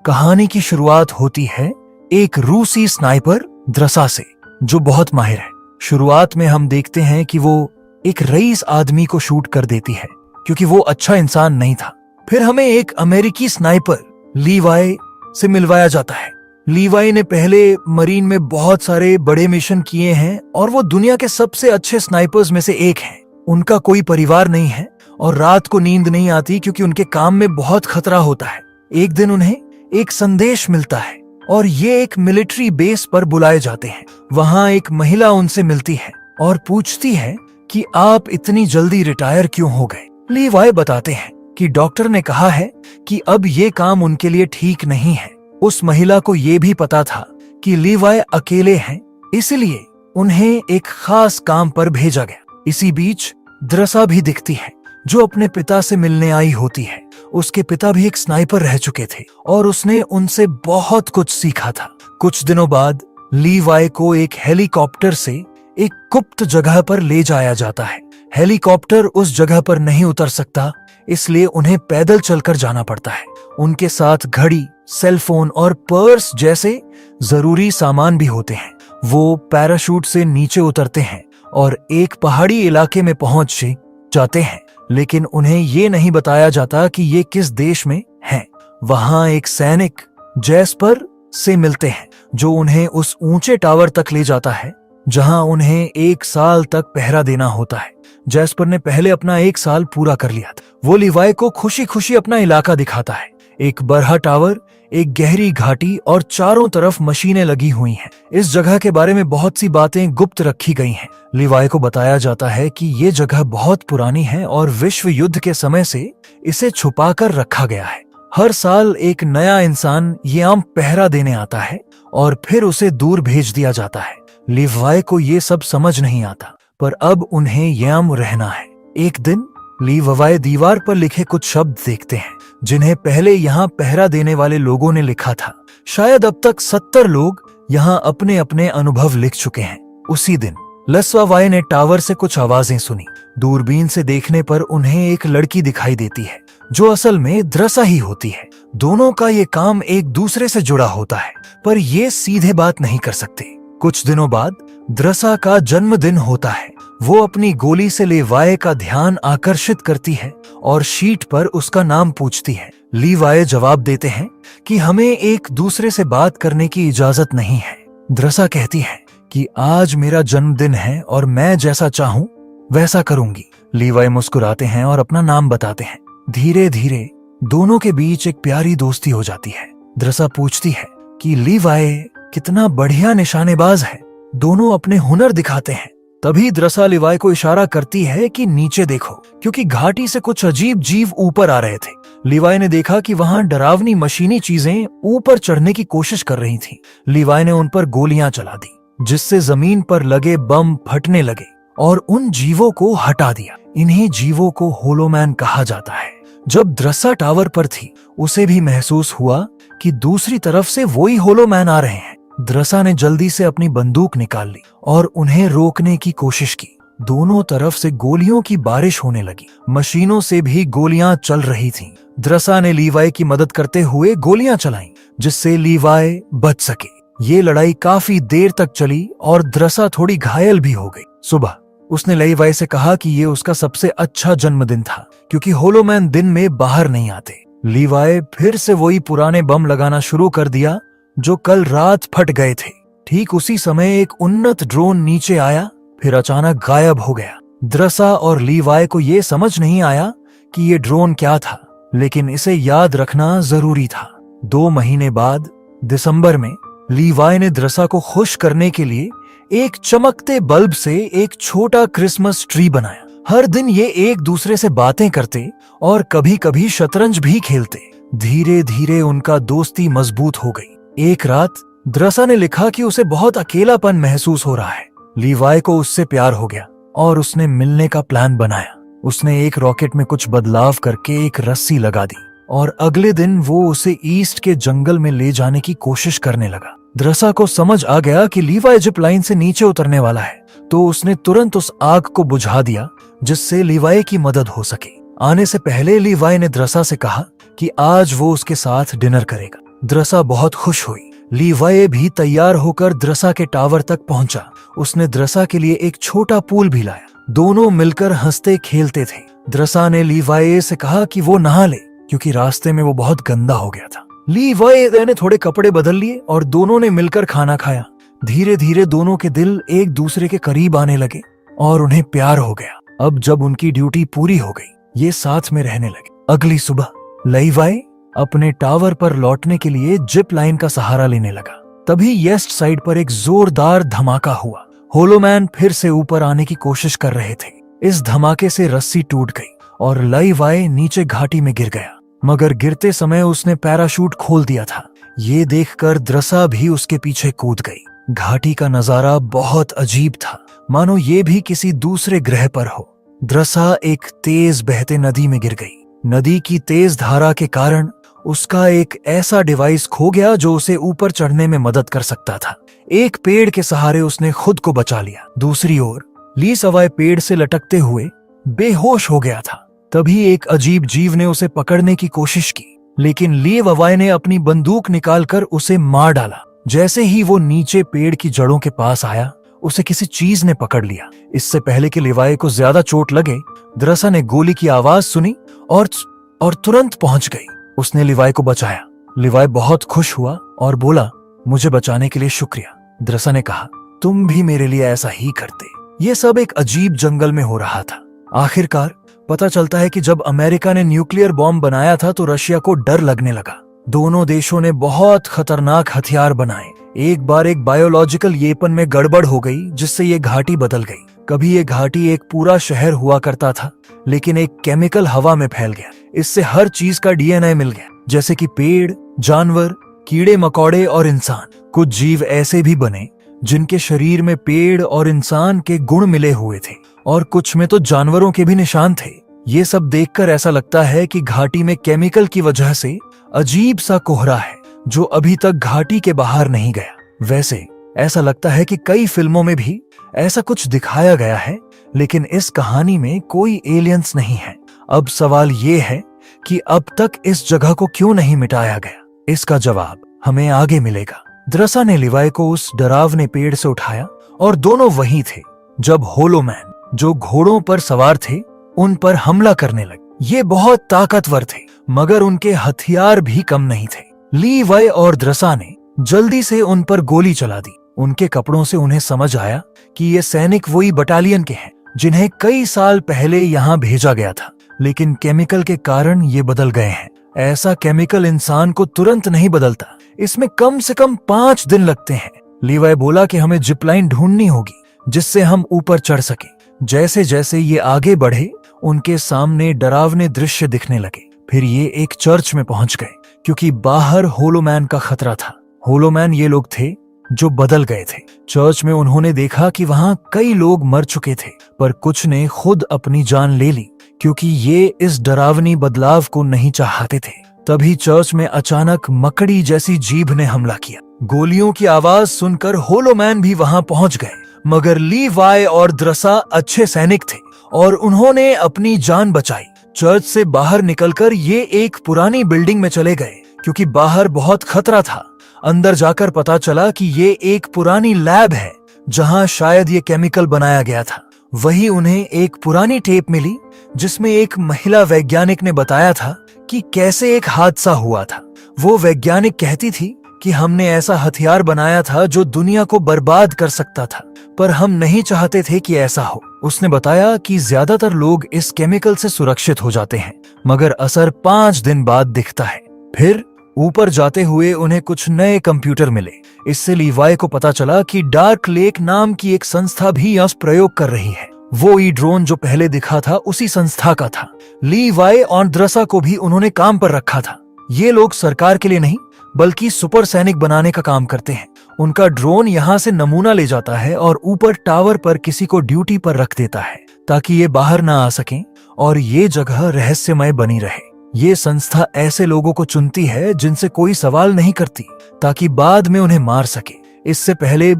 कहानी की शुरुआत होती है एक रूसी स्नाइपर द्रसा से, जो बहुत माहिर है। शुरुआत में हम देखते हैं कि वो एक रईस आदमी को शूट कर देती है क्योंकि वो अच्छा इंसान नहीं था। फिर हमें एक अमेरिकी स्नाइपर लीवाई से मिलवाया जाता है। लीवाई ने पहले मरीन में बहुत सारे बड़े मिशन किए हैं और वो दुनिया के सबसे अच्छे स्नाइपर्स में से एक हैं। उनका कोई परिवार नहीं है और रात को नींद नहीं आती क्योंकि उनके काम में बहुत खतरा होता है। एक दिन उन्हें एक संदेश मिलता है और ये एक मिलिट्री बेस पर बुलाए जाते हैं। वहां एक महिला उनसे मिलती है और पूछती है कि आप इतनी जल्दी रिटायर क्यों हो गए। लीवाई बताते हैं कि डॉक्टर ने कहा है कि अब ये काम उनके लिए ठीक नहीं है। उस महिला को ये भी पता था कि लीवाई अकेले हैं, इसलिए उन्हें एक खास काम पर भेजा गया। इसी बीच द्रसा भी दिखती है, जो अपने पिता से मिलने आई होती है। उसके पिता भी एक स्नाइपर रह चुके थे और उसने उनसे बहुत कुछ सीखा था। कुछ दिनों बाद लीवाई को एक हेलीकॉप्टर से एक गुप्त जगह पर ले जाया जाता है। हेलीकॉप्टर उस जगह पर नहीं उतर सकता, इसलिए उन्हें पैदल चलकर जाना पड़ता है। उनके साथ घड़ी, सेलफोन और पर्स जैसे जरूरी सामान भी होते हैं। वो पैराशूट से नीचे उतरते हैं और एक पहाड़ी इलाके में पहुंच जाते हैं, लेकिन उन्हें ये नहीं बताया जाता कि ये किस देश में है। वहां एक सैनिक जैस्पर से मिलते हैं, जो उन्हें उस ऊंचे टावर तक ले जाता है जहां उन्हें 1 साल तक पहरा देना होता है। जैस्पर ने पहले अपना 1 साल पूरा कर लिया था। वो लीवाई को खुशी खुशी अपना इलाका दिखाता है। एक बरहा टावर, एक गहरी घाटी और चारों तरफ मशीनें लगी हुई हैं। इस जगह के बारे में बहुत सी बातें गुप्त रखी गई हैं। लीवाई को बताया जाता है कि ये जगह बहुत पुरानी है और विश्व युद्ध के समय से इसे छुपाकर रखा गया है। हर साल एक नया इंसान ये आम पहरा देने आता है और फिर उसे दूर भेज दिया जाता है। लीवाई को ये सब समझ नहीं आता, पर अब उन्हें याम रहना है। एक दिन लीवाई दीवार पर लिखे कुछ शब्द देखते हैं, जिन्हें पहले यहाँ पहरा देने वाले लोगों ने लिखा था। शायद अब तक 70 लोग यहाँ अपने अपने अनुभव लिख चुके हैं। उसी दिन लस्वावाई ने टावर से कुछ आवाजें सुनी। दूरबीन से देखने पर उन्हें एक लड़की दिखाई देती है, जो असल में द्रसा ही होती है। दोनों का ये काम एक दूसरे से जुड़ा होता है, पर ये सीधे बात नहीं कर सकते। कुछ दिनों बाद द्रसा का जन्मदिन होता है। वो अपनी गोली से लीवाई का ध्यान आकर्षित करती है और शीट पर उसका नाम पूछती है। लीवाई जवाब देते हैं कि हमें एक दूसरे से बात करने की इजाजत नहीं है। द्रसा कहती है कि आज मेरा जन्मदिन है और मैं जैसा चाहूं वैसा करूंगी। लीवाई मुस्कुराते हैं और अपना नाम बताते हैं। धीरे धीरे दोनों के बीच एक प्यारी दोस्ती हो जाती है। द्रसा पूछती है कि लीवाई कितना बढ़िया निशानेबाज है। दोनों अपने हुनर दिखाते हैं। तभी द्रसा लीवाई को इशारा करती है कि नीचे देखो, क्योंकि घाटी से कुछ अजीब जीव ऊपर आ रहे थे। लीवाई ने देखा कि वहां डरावनी मशीनी चीजें ऊपर चढ़ने की कोशिश कर रही थीं। लीवाई ने उन पर गोलियां चला दी, जिससे जमीन पर लगे बम फटने लगे और उन जीवों को हटा दिया। इन्हीं जीवों को होलोमैन कहा जाता है। जब द्रसा टावर पर थी, उसे भी महसूस हुआ कि दूसरी तरफ से वही होलोमैन आ रहे हैं। द्रसा ने जल्दी से अपनी बंदूक निकाल ली और उन्हें रोकने की कोशिश की। दोनों तरफ से गोलियों की बारिश होने लगी। मशीनों से भी गोलियां चल रही थीं। द्रसा ने लीवाई की मदद करते हुए गोलियां चलाईं, जिससे लीवाई बच सके। ये लड़ाई काफी देर तक चली और द्रसा थोड़ी घायल भी हो गई। सुबह उसने लीवाई से कहा कि ये उसका सबसे अच्छा जन्मदिन था, क्योंकि होलोमैन दिन में बाहर नहीं आते। लीवाई फिर से वही पुराने बम लगाना शुरू कर दिया जो कल रात फट गए थे। ठीक उसी समय एक उन्नत ड्रोन नीचे आया, फिर अचानक गायब हो गया। द्रसा और लीवाई को यह समझ नहीं आया कि ये ड्रोन क्या था, लेकिन इसे याद रखना जरूरी था। 2 महीने बाद दिसंबर में लीवाई ने द्रसा को खुश करने के लिए एक चमकते बल्ब से एक छोटा क्रिसमस ट्री बनाया। हर दिन ये एक दूसरे से बातें करते और कभी कभी शतरंज भी खेलते। धीरे धीरे उनका दोस्ती मजबूत हो गई। एक रात द्रसा ने लिखा कि उसे बहुत अकेलापन महसूस हो रहा है। लीवाई को उससे प्यार हो गया और उसने मिलने का प्लान बनाया। उसने एक रॉकेट में कुछ बदलाव करके एक रस्सी लगा दी और अगले दिन वो उसे ईस्ट के जंगल में ले जाने की कोशिश करने लगा। द्रसा को समझ आ गया कि लीवाई जिप लाइन से नीचे उतरने वाला है, तो उसने तुरंत उस आग को बुझा दिया, जिससे लीवाई की मदद हो सके। आने से पहले लीवाई ने द्रसा से कहा कि आज वो उसके साथ डिनर करेगा। द्रसा बहुत खुश हुई। लीवाये भी तैयार होकर द्रसा के टावर तक पहुंचा। उसने द्रसा के लिए एक छोटा पूल भी लाया। दोनों मिलकर हंसते खेलते थे। द्रसा ने लीवाये से कहा कि वो नहा ले, क्योंकि रास्ते में वो बहुत गंदा हो गया था। लीवाये ने थोड़े कपड़े बदल लिए और दोनों ने मिलकर खाना खाया। धीरे धीरे दोनों के दिल एक दूसरे के करीब आने लगे और उन्हें प्यार हो गया। अब जब उनकी ड्यूटी पूरी हो गई, ये साथ में रहने लगे। अगली सुबह लीवाये अपने टावर पर लौटने के लिए जिप लाइन का सहारा लेने लगा। तभी ईस्ट साइड पर एक जोरदार धमाका हुआ। होलोमैन फिर से ऊपर आने की कोशिश कर रहे थे। इस धमाके से रस्सी टूट गई और लीवाये नीचे घाटी में गिर गया, मगर गिरते समय उसने पैराशूट खोल दिया था। ये देखकर द्रसा भी उसके पीछे कूद गई। घाटी का नजारा बहुत अजीब था, मानो ये भी किसी दूसरे ग्रह पर हो। द्रसा एक तेज बहते नदी में गिर गई। नदी की तेज धारा के कारण उसका एक ऐसा डिवाइस खो गया जो उसे ऊपर चढ़ने में मदद कर सकता था। एक पेड़ के सहारे उसने खुद को बचा लिया। दूसरी ओर ली सवाय पेड़ से लटकते हुए बेहोश हो गया था। तभी एक अजीब जीव ने उसे पकड़ने की कोशिश की, लेकिन लीवाये ने अपनी बंदूक निकालकर उसे मार डाला। जैसे ही वो नीचे पेड़ की जड़ों के पास आया, उसे किसी चीज ने पकड़ लिया। इससे पहले कि लीवाये को ज्यादा चोट लगे, द्रसा ने गोली की आवाज सुनी और तुरंत पहुंच गई। उसने लीवाये को बचाया। लीवाये बहुत खुश हुआ और बोला, मुझे बचाने के लिए शुक्रिया। द्रसा ने कहा, तुम भी मेरे लिए ऐसा ही करते। ये सब एक अजीब जंगल में हो रहा था। आखिरकार पता चलता है कि जब अमेरिका ने न्यूक्लियर बॉम्ब बनाया था तो रशिया को डर लगने लगा। दोनों देशों ने बहुत खतरनाक हथियार बनाए। एक बार एक बायोलॉजिकल वेपन में गड़बड़ हो गई, जिससे ये घाटी बदल गई। कभी ये घाटी एक पूरा शहर हुआ करता था, लेकिन एक केमिकल हवा में फैल गया। इससे हर चीज का डीएनए मिल गया, जैसे कि पेड़, जानवर, कीड़े मकोड़े और इंसान। कुछ जीव ऐसे भी बने जिनके शरीर में पेड़ और इंसान के गुण मिले हुए थे, और कुछ में तो जानवरों के भी निशान थे। ये सब देखकर ऐसा लगता है कि घाटी में केमिकल की वजह से अजीब सा कोहरा है, जो अभी तक घाटी के बाहर नहीं गया। वैसे ऐसा लगता है कि कई फिल्मों में भी ऐसा कुछ दिखाया गया है, लेकिन इस कहानी में कोई एलियंस नहीं है। अब सवाल ये है कि अब तक इस जगह को क्यों नहीं मिटाया गया? इसका जवाब हमें आगे मिलेगा। द्रसा ने लीवाये को उस डरावने पेड़ से उठाया और दोनों वहीं थे जब होलोमैन, जो घोड़ों पर सवार थे, उन पर हमला करने लगे। ये बहुत ताकतवर थे, मगर उनके हथियार भी कम नहीं थे। लीवाये और द्रसा ने जल्दी से उन पर गोली चला दी। उनके कपड़ों से उन्हें समझ आया कि ये सैनिक वही बटालियन के हैं जिन्हें कई साल पहले यहाँ भेजा गया था, लेकिन केमिकल के कारण ये बदल गए हैं। ऐसा केमिकल इंसान को तुरंत नहीं बदलता, इसमें कम से कम 5 दिन लगते हैं। लीवाये बोला कि हमें जिप लाइन ढूंढनी होगी जिससे हम ऊपर चढ़ सके। जैसे जैसे ये आगे बढ़े, उनके सामने डरावने दृश्य दिखने लगे। फिर ये एक चर्च में पहुंच गए, क्योंकि बाहर होलोमैन का खतरा था। होलोमैन ये लोग थे जो बदल गए थे। चर्च में उन्होंने देखा कि वहां कई लोग मर चुके थे, पर कुछ ने खुद अपनी जान ले ली, क्योंकि ये इस डरावनी बदलाव को नहीं चाहते थे। तभी चर्च में अचानक मकड़ी जैसी जीभ ने हमला किया। गोलियों की आवाज सुनकर होलोमैन भी वहां पहुंच गए, मगर लीवाये और द्रसा अच्छे सैनिक थे और उन्होंने अपनी जान बचाई। चर्च से बाहर निकलकर ये एक पुरानी बिल्डिंग में चले गए, क्योंकि बाहर बहुत खतरा था। अंदर जाकर पता चला कि ये एक पुरानी लैब है जहां शायद ये केमिकल बनाया गया था। वही उन्हें एक पुरानी टेप मिली जिसमें एक महिला वैज्ञानिक ने बताया था कि कैसे एक हादसा हुआ था। वो वैज्ञानिक कहती थी कि हमने ऐसा हथियार बनाया था जो दुनिया को बर्बाद कर सकता था, पर हम नहीं चाहते थे कि ऐसा हो। उसने बताया कि ज्यादातर लोग इस केमिकल से सुरक्षित हो जाते हैं, मगर असर 5 दिन बाद दिखता है। फिर ऊपर जाते हुए उन्हें कुछ नए कंप्यूटर मिले। इससे लीवाये को पता चला कि डार्क लेक नाम की एक संस्था भी यहाँ प्रयोग कर रही है। वो ई ड्रोन जो पहले दिखा था उसी संस्था का था। लीवाये और द्रसा को भी उन्होंने काम पर रखा था। ये लोग सरकार के लिए नहीं, बल्कि सुपर सैनिक बनाने का काम करते हैं। उनका ड्रोन यहाँ से नमूना ले जाता है और ऊपर टावर पर किसी को ड्यूटी पर रख देता है, ताकि ये बाहर ना आ सकें और ये जगह रहस्यमय बनी रहे। ये संस्था ऐसे लोगों को चुनती है जिनसे कोई सवाल नहीं करती, ताकि बाद में उन्हें मार सके। इससे पहले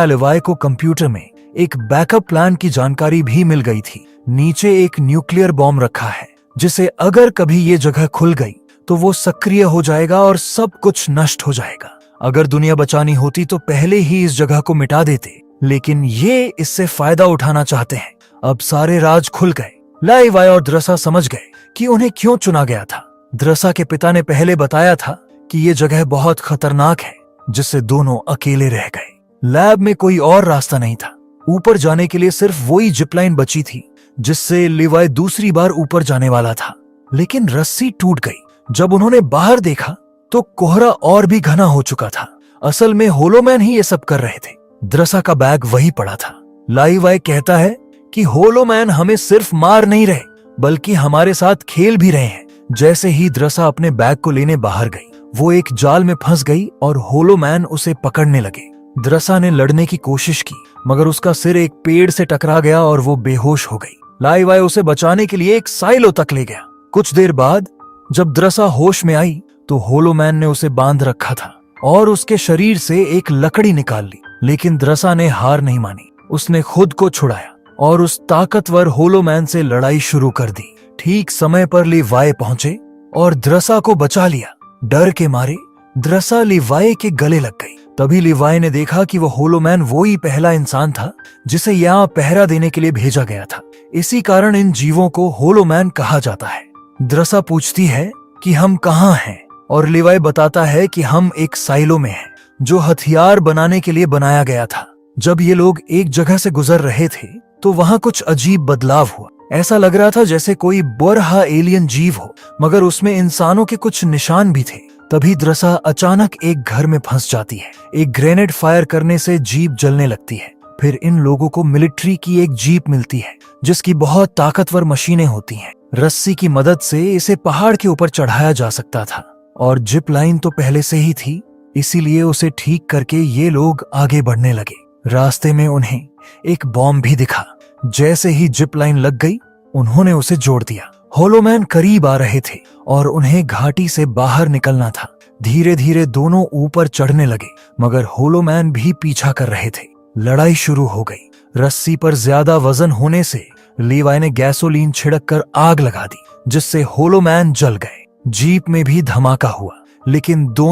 लीवाये को कंप्यूटर में एक बैकअप प्लान की जानकारी भी मिल गई थी। नीचे एक न्यूक्लियर बॉम्ब रखा है, जिसे अगर कभी ये जगह खुल गई तो वो सक्रिय हो जाएगा और सब कुछ नष्ट हो जाएगा। अगर दुनिया बचानी होती तो पहले ही इस जगह को मिटा देते, लेकिन ये इससे फायदा उठाना चाहते हैं। अब सारे राज खुल गए। लाइवाई और द्रसा समझ गए कि उन्हें क्यों चुना गया था। द्रसा के पिता ने पहले बताया था कि ये जगह बहुत खतरनाक है, जिससे दोनों अकेले रह गए। लैब में कोई और रास्ता नहीं था। ऊपर जाने के लिए सिर्फ वही जिपलाइन बची थी, जिससे लिवाई दूसरी बार ऊपर जाने वाला था, लेकिन रस्सी टूट गई। जब उन्होंने बाहर देखा तो कोहरा और भी घना हो चुका था। असल में होलोमैन ही ये सब कर रहे थे। द्रसा का बैग वहीं पड़ा था। लाइवाई कहता है कि होलोमैन हमें सिर्फ मार नहीं रहे, बल्कि हमारे साथ खेल भी रहे हैं। जैसे ही द्रसा अपने बैग को लेने बाहर गई, वो एक जाल में फंस गई और होलोमैन उसे पकड़ने लगे। द्रसा ने लड़ने की कोशिश की, मगर उसका सिर एक पेड़ से टकरा गया और वो बेहोश हो गई। लाइवाई उसे बचाने के लिए एक साइलो तक ले गया। कुछ देर बाद जब द्रसा होश में आई तो होलोमैन ने उसे बांध रखा था और उसके शरीर से एक लकड़ी निकाल ली, लेकिन द्रसा ने हार नहीं मानी। उसने खुद को छुड़ाया और उस ताकतवर होलोमैन से लड़ाई शुरू कर दी। ठीक समय पर लिवाई पहुंचे और द्रसा को बचा लिया। डर के मारे द्रसा लिवाई के गले लग गई। तभी लिवाई ने देखा कि वो होलोमैन वो ही पहला इंसान था जिसे यहाँ पहरा देने के लिए भेजा गया था। इसी कारण इन जीवों को होलोमैन कहा जाता है। द्रसा पूछती है कि हम कहाँ हैं, और लिवाई बताता है कि हम एक साइलो में हैं, जो हथियार बनाने के लिए बनाया गया था। जब ये लोग एक जगह से गुजर रहे थे तो वहां कुछ अजीब बदलाव हुआ। ऐसा लग रहा था जैसे कोई बरहा एलियन जीव हो, मगर उसमें इंसानों के कुछ निशान भी थे। तभी द्रसा अचानक एक घर में फंस जाती है। एक ग्रेनेड फायर करने से जीप जलने लगती है। फिर इन लोगों को मिलिट्री की एक जीप मिलती है, जिसकी बहुत ताकतवर मशीनें होती हैं। रस्सी की मदद से इसे पहाड़ के ऊपर चढ़ाया जा सकता था, और जिप लाइन तो पहले से ही थी, इसीलिए उसे ठीक करके ये लोग आगे बढ़ने लगे। रास्ते में उन्हें एक बॉम्ब भी दिखा। जैसे ही जिप लाइन लग गई, उन्होंने उसे जोड़ दिया। होलोमैन करीब आ रहे थे और उन्हें घाटी से बाहर निकलना था। धीरे धीरे दोनों ऊपर चढ़ने लगे, मगर होलोमैन भी पीछा कर रहे थे। लड़ाई शुरू हो गई। रस्सी पर ज्यादा वजन होने से लीवाई ने गैसोलीन छिड़क कर आग लगा दी, जिससे होलोमैन जल गए। जीप में भी धमाका हुआ, लेकिन दोनों